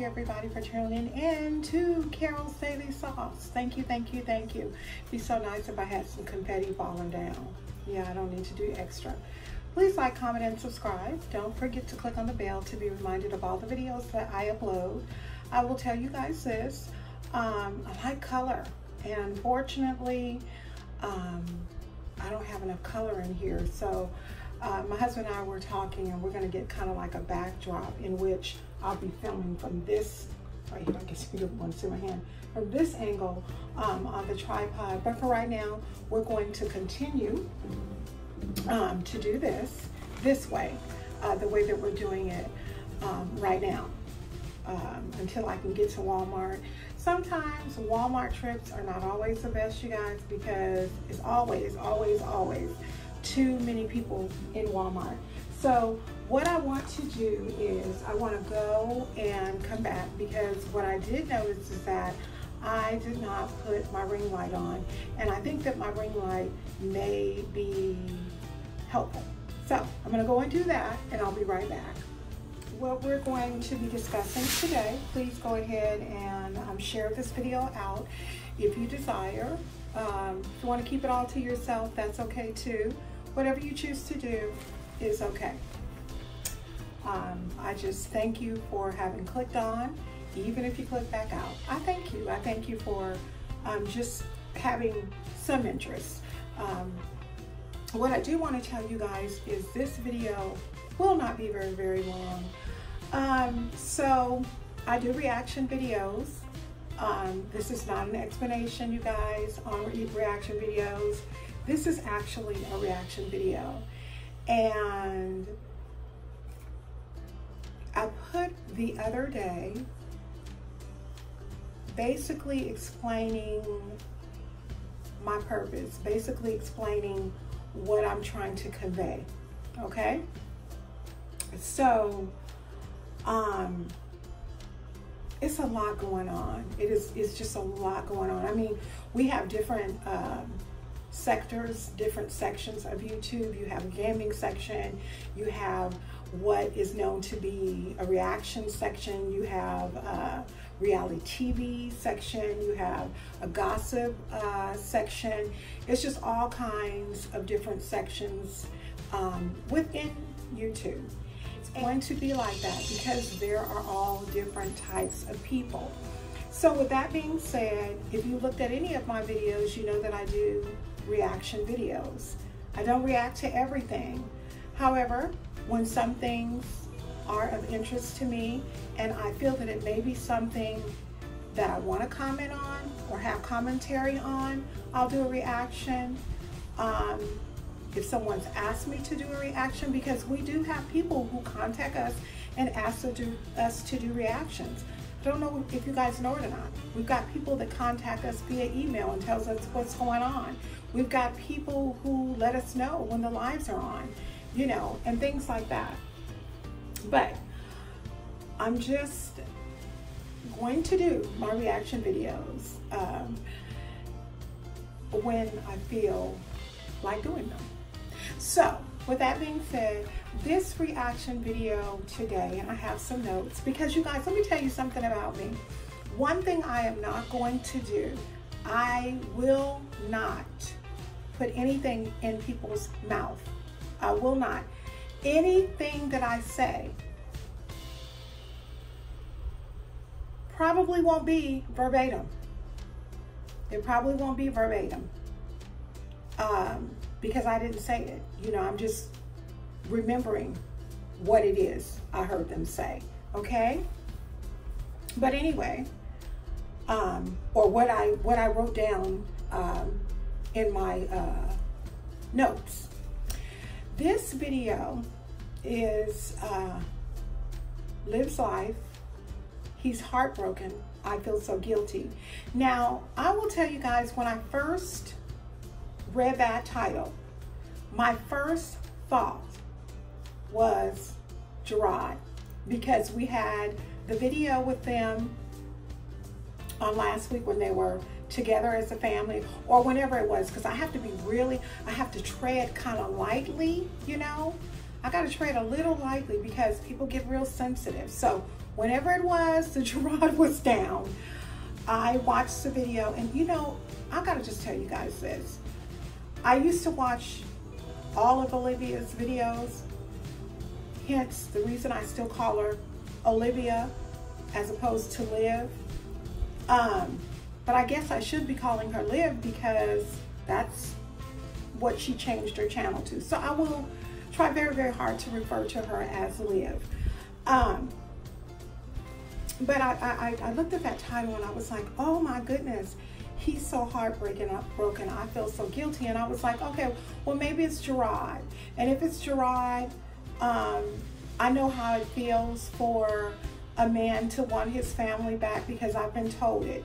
you everybody for tuning in to Carol's Daily Sauce. Thank you, thank you, thank you. It'd be so nice if I had some confetti falling down. Yeah, I don't need to do extra. Please like, comment, and subscribe. Don't forget to click on the bell to be reminded of all the videos that I upload. I will tell you guys this, I like color, and unfortunately, I don't have enough color in here, so my husband and I were talking, and we're going to get kind of like a backdrop in which I'll be filming from this right here. I guess you don't want to see my hand from this angle on the tripod. But for right now, we're going to continue to do this way, the way that we're doing it right now, until I can get to Walmart. Sometimes Walmart trips are not always the best, you guys, because it's always too many people in Walmart. So what I want to do is I want to go and come back, because what I did notice is that I did not put my ring light on, and I think that my ring light may be helpful. So I'm going to go and do that, and I'll be right back. What we're going to be discussing today, please go ahead and share this video out if you desire. If you want to keep it all to yourself, that's okay too. Whatever you choose to do is okay. I just thank you for having clicked on, even if you click back out. I thank you. I thank you for just having some interest. What I do want to tell you guys is this video will not be very long. So I do reaction videos. This is not an explanation, you guys, on reaction videos. This is actually a reaction video. And I put the other day basically explaining my purpose, basically explaining what I'm trying to convey, okay? So, it's a lot going on. It's just a lot going on. I mean, we have different sectors, different sections of YouTube. You have a gaming section, you have what is known to be a reaction section, you have a reality TV section, you have a gossip section. It's just all kinds of different sections within YouTube. It's going to be like that because there are all different types of people. So with that being said, if you looked at any of my videos, you know that I do reaction videos. I don't react to everything. However, when some things are of interest to me and I feel that it may be something that I want to comment on or have commentary on, I'll do a reaction. If someone's asked me to do a reaction, because we do have people who contact us and ask us to do reactions. I don't know if you guys know it or not. We've got people that contact us via email and tells us what's going on. We've got people who let us know when the lives are on, you know, and things like that. But I'm just going to do my reaction videos when I feel like doing them. So with that being said, this reaction video today, and I have some notes, because you guys, let me tell you something about me. One thing I am not going to do, I will not put anything in people's mouth. I will not. Anything that I say probably won't be verbatim. It probably won't be verbatim. Because I didn't say it. You know, I'm just remembering what it is I heard them say, okay? But anyway, or what I wrote down in my notes. This video is Liv's life. He's heartbroken. I feel so guilty. Now, I will tell you guys, when I first read that title, my first thought was Gerard, because we had the video with them on last week when they were together as a family, or whenever it was, because I have to be really, I have to tread kind of lightly, you know. I got to tread a little lightly because people get real sensitive. So whenever it was the Gerard was down, I watched the video. And you know, I gotta just tell you guys this. I used to watch all of Olivia's videos, hence the reason I still call her Olivia as opposed to Liv. But I guess I should be calling her Liv because that's what she changed her channel to. So I will try very, very hard to refer to her as Liv. But I looked at that title and I was like, oh my goodness, he's so heartbroken. I feel so guilty. And I was like, okay, well, maybe it's Gerard. And if it's Gerard, I know how it feels for a man to want his family back because I've been told it.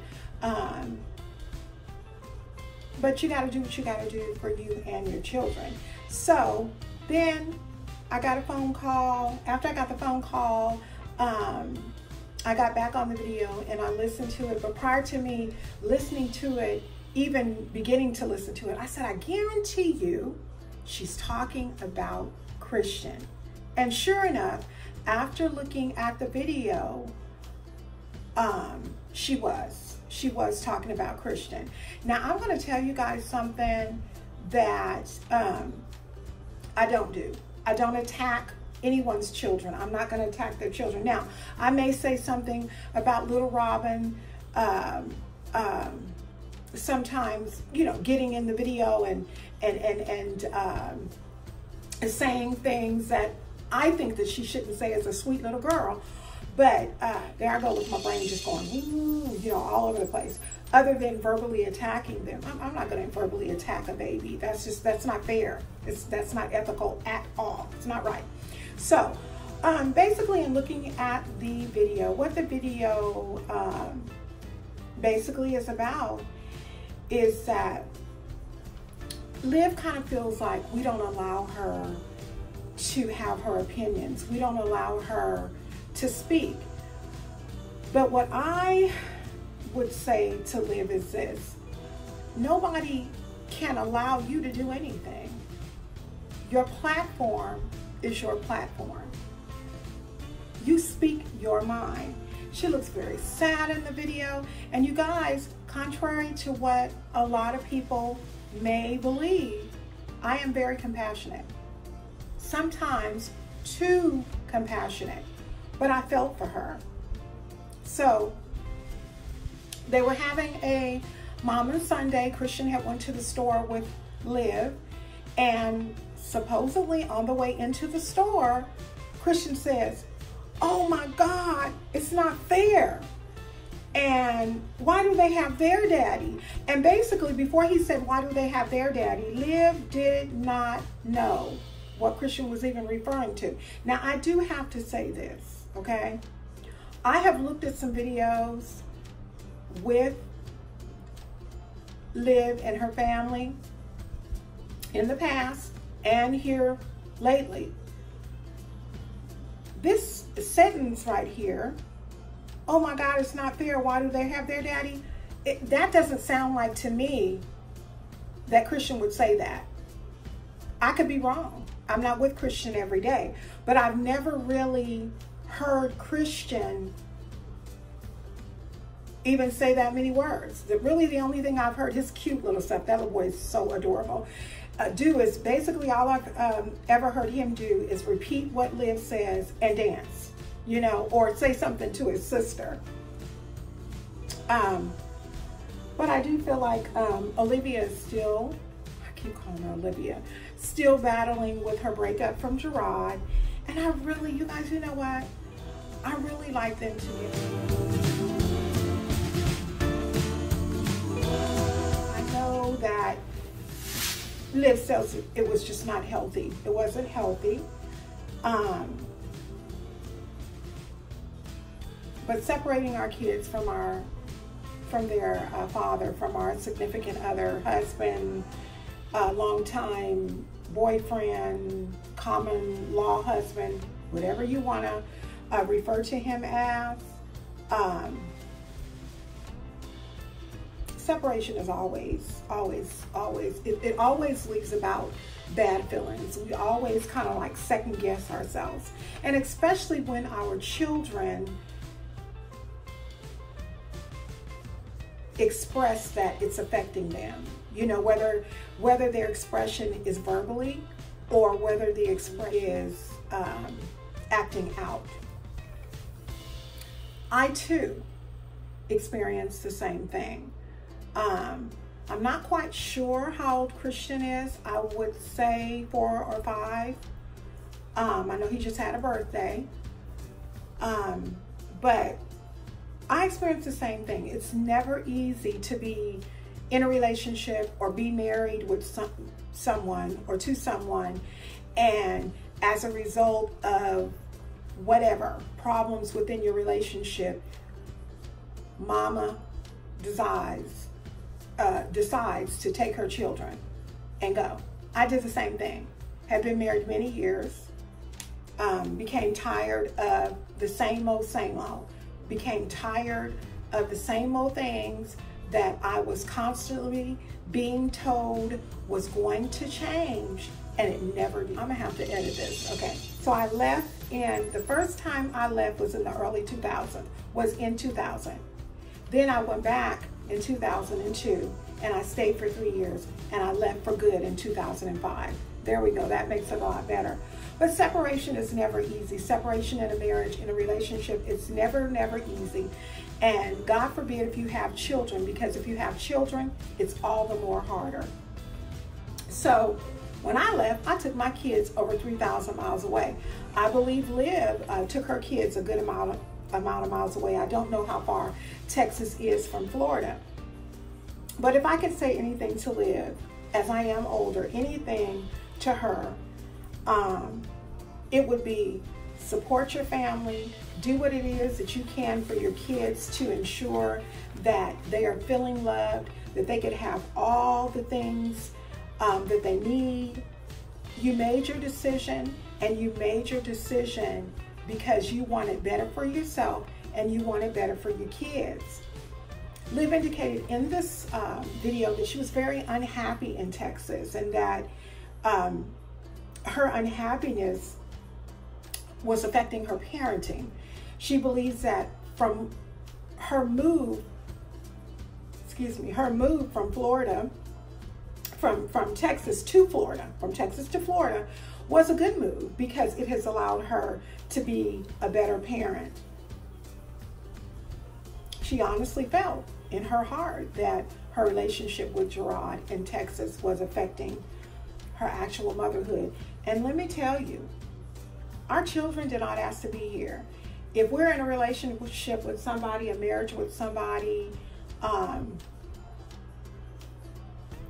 But you got to do what you got to do for you and your children. So then I got a phone call. After I got the phone call, I got back on the video and I listened to it. But prior to me listening to it, even beginning to listen to it, I said, I guarantee you she's talking about Christian. And sure enough, after looking at the video, she was talking about Christian. Now I'm going to tell you guys something that I don't do. I don't attack anyone's children. I'm not going to attack their children. Now, I may say something about little Robin, sometimes, you know, getting in the video and saying things that I think that she shouldn't say as a sweet little girl. But there I go with my brain just going, ooh, you know, all over the place. Other than verbally attacking them, I'm not going to verbally attack a baby. That's not fair. That's not ethical at all. It's not right. So basically, in looking at the video, what the video basically is about is that Liv kind of feels like we don't allow her to have her opinions. We don't allow her to speak. But what I would say to Liv is this: nobody can allow you to do anything. Your platform is your platform. You speak your mind. She looks very sad in the video. And you guys, contrary to what a lot of people may believe, I am very compassionate. Sometimes too compassionate. But I felt for her. So they were having a Mom and Sunday. Christian had went to the store with Liv, and supposedly on the way into the store, Christian says, oh my God, it's not fair. And why do they have their daddy? And basically, before he said, why do they have their daddy, Liv did not know what Christian was even referring to. Now, I do have to say this, okay? I have looked at some videos with Liv and her family in the past and here lately. This sentence right here, oh my God, it's not fair, why do they have their daddy? That doesn't sound like to me that Christian would say that. I could be wrong. I'm not with Christian every day, but I've never really heard Christian even say that many words. Really the only thing I've heard, his cute little stuff, that little boy is so adorable, do is basically all I've ever heard him do is repeat what Liv says and dance, you know, or say something to his sister. But I do feel like Olivia is still, I keep calling her Olivia, still battling with her breakup from Gerard. And I really, you guys, you know what? I really like them together. I know that Liv says it was just not healthy. It wasn't healthy. But separating our kids from their father, from our significant other, husband, longtime boyfriend, common law husband, whatever you want to refer to him as, separation is always, it always leaves about bad feelings. We always kind of like second guess ourselves. And especially when our children express that it's affecting them. You know, whether their expression is verbally or whether the expression is acting out. I too experienced the same thing. I'm not quite sure how old Christian is. I would say 4 or 5. I know he just had a birthday. But I experienced the same thing. It's never easy to be in a relationship or be married with someone or to someone, and as a result of whatever problems within your relationship, mama decides to take her children and go. I did the same thing. Had been married many years, became tired of the same old, became tired of the same old things that I was constantly being told was going to change, and it never did. I'm gonna have to edit this, okay? So I left the first time I left was in the early 2000s, was in 2000. Then I went back in 2002, and I stayed for 3 years, and I left for good in 2005. There we go, that makes it a lot better. But separation is never easy. Separation in a marriage, in a relationship, it's never easy. And God forbid if you have children, because if you have children, it's all the more harder. So when I left, I took my kids over 3,000 miles away. I believe Liv took her kids a good amount of miles away. I don't know how far Texas is from Florida. But if I could say anything to Liv, as I am older, anything to her, it would be support your family, do what it is that you can for your kids to ensure that they are feeling loved, that they could have all the things that they need. You made your decision, and you made your decision because you wanted better for yourself and you wanted better for your kids. Liv indicated in this video that she was very unhappy in Texas, and that her unhappiness was affecting her parenting. She believes that from her move from Florida, from Texas to Florida, was a good move because it has allowed her to be a better parent. She honestly felt in her heart that her relationship with Gerard in Texas was affecting her actual motherhood. And let me tell you, our children did not ask to be here. If we're in a relationship with somebody, a marriage with somebody,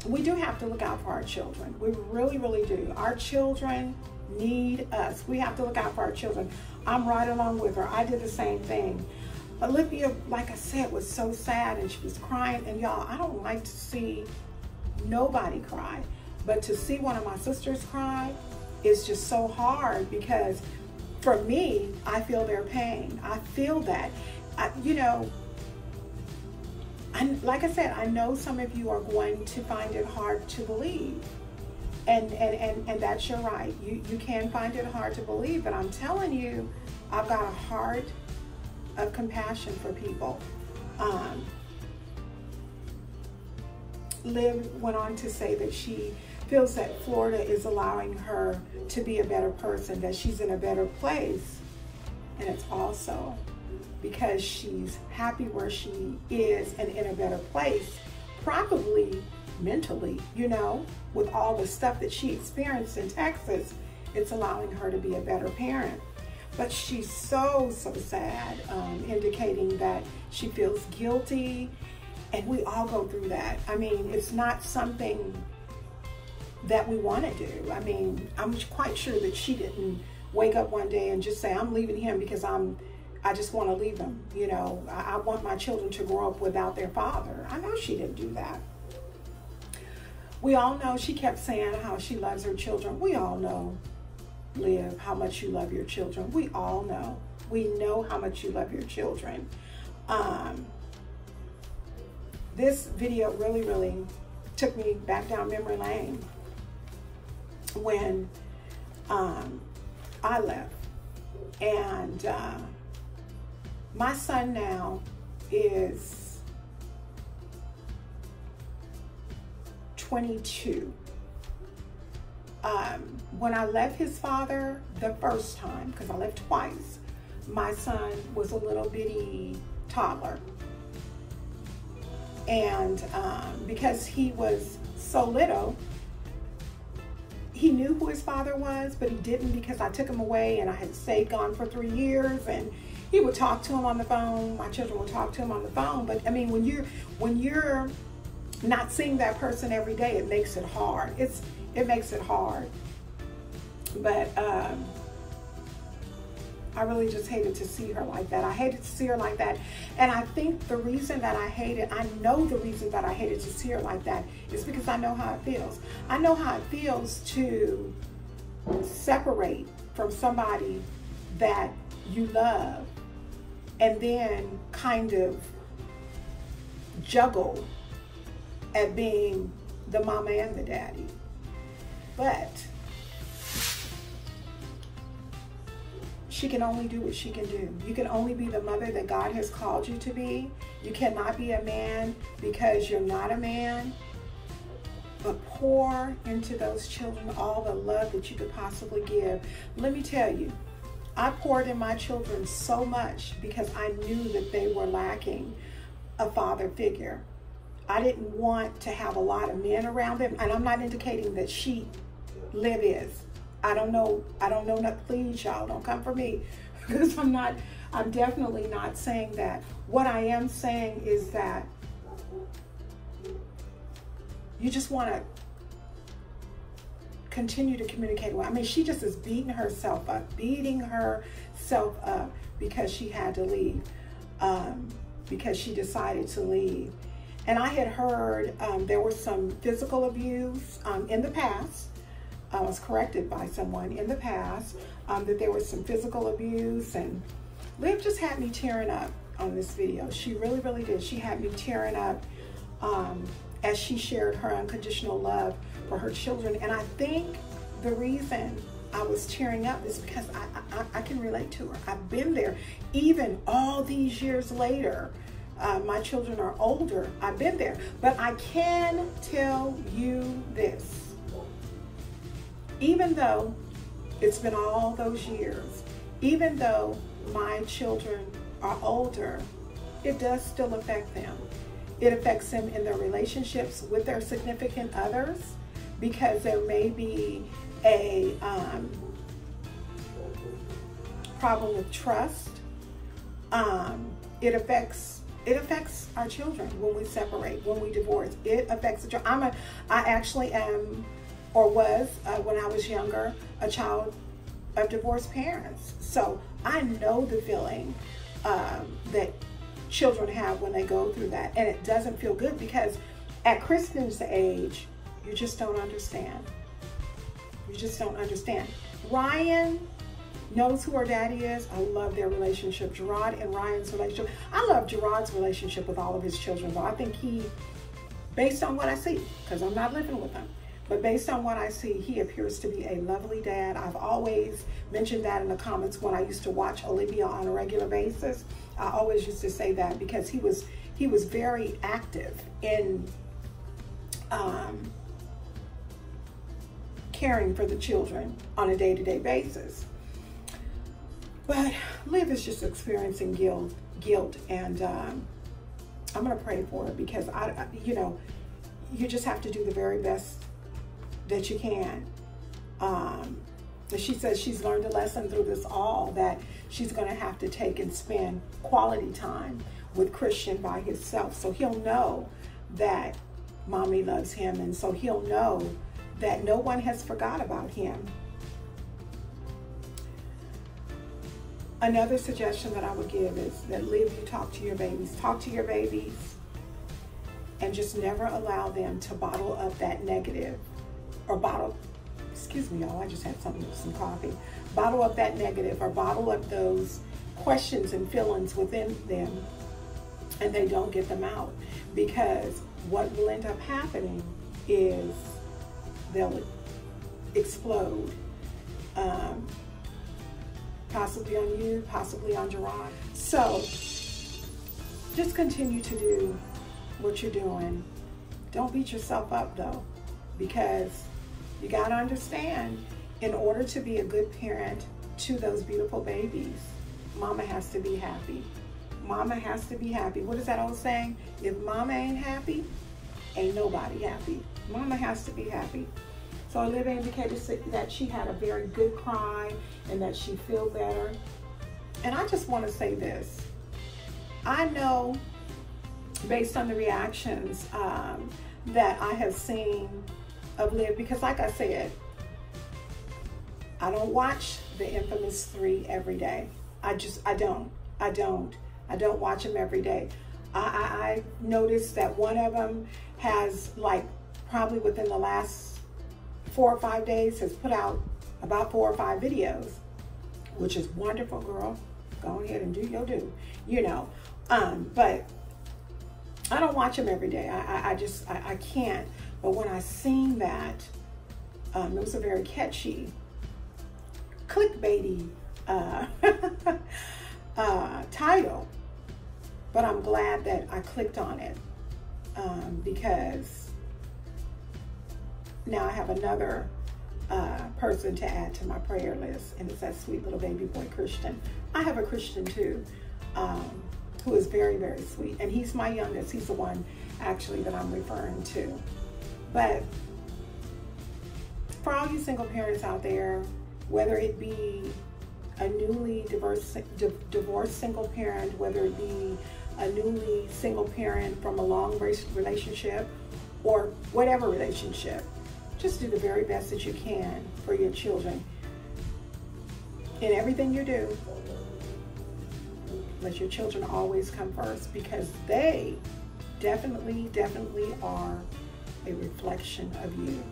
we do have to look out for our children. We really do. Our children need us. We have to look out for our children. I'm right along with her. I did the same thing. Olivia, like I said, was so sad, and she was crying. And y'all, I don't like to see nobody cry, but to see one of my sisters cry is just so hard, because for me, I feel their pain. I feel that. Like I said, I know some of you are going to find it hard to believe. And that's your right. You can find it hard to believe, but I'm telling you, I've got a heart of compassion for people. Liv went on to say that she feels that Florida is allowing her to be a better person, that she's in a better place. And it's also because she's happy where she is and in a better place, probably mentally, with all the stuff that she experienced in Texas, it's allowing her to be a better parent. But she's so sad, indicating that she feels guilty, and we all go through that. I mean, it's not something that we want to do. I mean, I'm quite sure that she didn't wake up one day and just say, I'm leaving him because I just want to leave him. I want my children to grow up without their father. I know she didn't do that. We all know she kept saying how she loves her children. We all know, Liv, how much you love your children. We all know. We know how much you love your children. This video really took me back down memory lane when I left. And my son now is 22. When I left his father the first time, because I left twice, my son was a little bitty toddler. And because he was so little, he knew who his father was, but he didn't, because I took him away and I had stayed gone for 3 years, and he would talk to him on the phone. My children would talk to him on the phone. But I mean, when you're not seeing that person every day, it makes it hard. It makes it hard. But I really just hated to see her like that. I hated to see her like that. And I think the reason that I know the reason that I hated to see her like that is because I know how it feels. I know how it feels to separate from somebody that you love and then kind of juggle at being the mama and the daddy. But she can only do what she can do. You can only be the mother that God has called you to be. You cannot be a man because you're not a man. But pour into those children all the love that you could possibly give. Let me tell you, I poured in my children so much because I knew that they were lacking a father figure. I didn't want to have a lot of men around them. And I'm not indicating that Liv is. I don't know, please y'all, don't come for me, because I'm definitely not saying that. What I am saying is that you just want to continue to communicate with. I mean, she just is beating herself up because she had to leave, because she decided to leave. And I had heard there was some physical abuse in the past. I was corrected by someone in the past that there was some physical abuse, and Liv just had me tearing up on this video. She really, really did. She had me tearing up as she shared her unconditional love for her children. And I think the reason I was tearing up is because I can relate to her. I've been there. Even all these years later, my children are older. I've been there. But I can tell you this. Even though it's been all those years, even though my children are older, it does still affect them. It affects them in their relationships with their significant others, because there may be a problem with trust. It affects our children when we separate, when we divorce. It affects the children. I actually am, or was, when I was younger, a child of divorced parents. So I know the feeling that children have when they go through that. And it doesn't feel good, because at Kristen's age, you just don't understand. You just don't understand. Ryan knows who her daddy is. I love their relationship. Gerard and Ryan's relationship. I love Gerard's relationship with all of his children, though. I think he, based on what I see, because I'm not living with him, but based on what I see, he appears to be a lovely dad. I've always mentioned that in the comments when I used to watch Olivia on a regular basis. I always used to say that, because he was very active in caring for the children on a day-to-day basis. But Liv is just experiencing guilt, and I'm gonna pray for her, because you just have to do the very best that you can. She says she's learned a lesson through this all, that she's going to have to take and spend quality time with Christian by himself, so he'll know that mommy loves him, and so he'll know that no one has forgot about him. Another suggestion that I would give is that Liv, you talk to your babies. Talk to your babies, and just never allow them to bottle up that negative, or excuse me, y'all, I just had some coffee. Bottle up that negative, or bottle up those questions and feelings within them, and they don't get them out. Because what will end up happening is they'll explode. Possibly on you, possibly on Gerard. So just continue to do what you're doing. Don't beat yourself up, though. because you got to understand, in order to be a good parent to those beautiful babies, mama has to be happy. Mama has to be happy. What is that old saying? If mama ain't happy, ain't nobody happy. Mama has to be happy. So Olivia indicated that she had a very good cry and that she feel better. And I just want to say this. I know, based on the reactions that I have seen of Liv, because like I said, I don't watch the infamous 3 every day. I don't watch them every day. I noticed that one of them has, like, probably within the last 4 or 5 days has put out about 4 or 5 videos, which is wonderful, girl. Go ahead and do your do, you know. But I don't watch them every day. I can't. But when I seen that, it was a very catchy, clickbaity title. But I'm glad that I clicked on it because now I have another person to add to my prayer list, and it's that sweet little baby boy Christian. I have a Christian too, who is very, very sweet, and he's my youngest. He's the one actually that I'm referring to. But for all you single parents out there, whether it be a newly divorced single parent, whether it be a newly single parent from a long relationship or whatever relationship, just do the very best that you can for your children. In everything you do, let your children always come first, because they definitely are a reflection of you.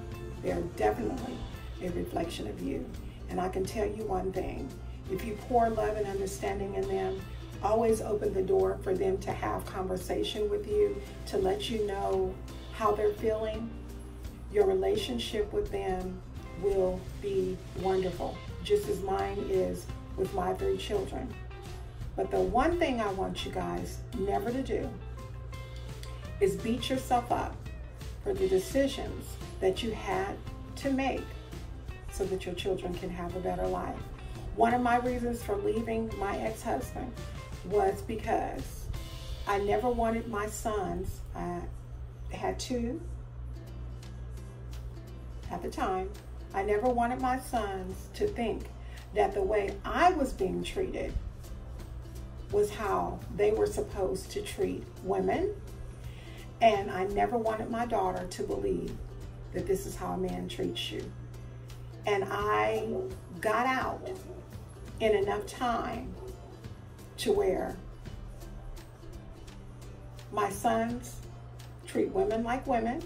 They're definitely a reflection of you. And I can tell you one thing, if you pour love and understanding in them, always open the door for them to have conversation with you, to let you know how they're feeling. Your relationship with them will be wonderful, just as mine is with my 3 children. But the one thing I want you guys never to do is beat yourself up for the decisions that you had to make so that your children can have a better life. One of my reasons for leaving my ex-husband was because I never wanted my sons, I had 2 at the time, I never wanted my sons to think that the way I was being treated was how they were supposed to treat women. And I never wanted my daughter to believe that this is how a man treats you. And I got out in enough time to where my sons treat women like women,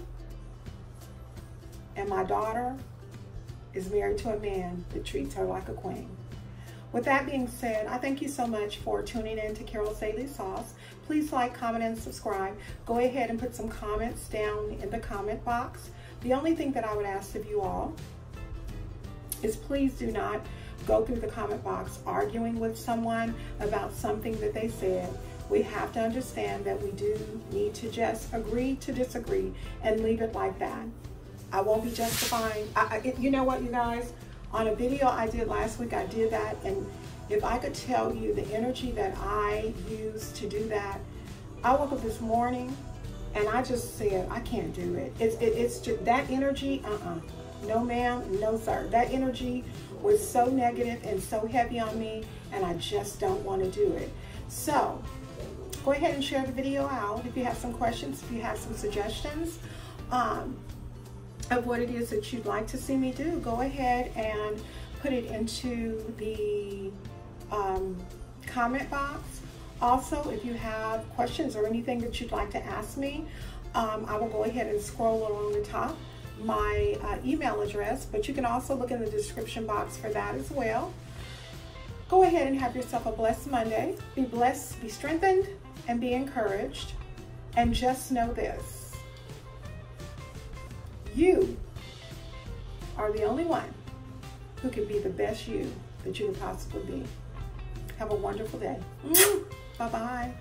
and my daughter is married to a man that treats her like a queen. With that being said, I thank you so much for tuning in to Carol's Daily Sauce. Please like, comment, and subscribe. Go ahead and put some comments down in the comment box. The only thing that I would ask of you all is please do not go through the comment box arguing with someone about something that they said. We have to understand that we do need to just agree to disagree and leave it like that. I won't be justifying. You know what, you guys? On a video I did last week, I did that, and if I could tell you the energy that I used to do that, I woke up this morning and I just said, I can't do it. It's just, that energy, no ma'am, no sir. That energy was so negative and so heavy on me, and I just don't want to do it. So go ahead and share the video out. If you have some questions, if you have some suggestions of what it is that you'd like to see me do, go ahead and put it into the comment box. Also, if you have questions or anything that you'd like to ask me, I will go ahead and scroll along the top my email address, but you can also look in the description box for that as well. Go ahead and have yourself a blessed Monday. Be blessed, be strengthened, and be encouraged. And just know this: you are the only one who can be the best you that you can possibly be. Have a wonderful day. Bye-bye.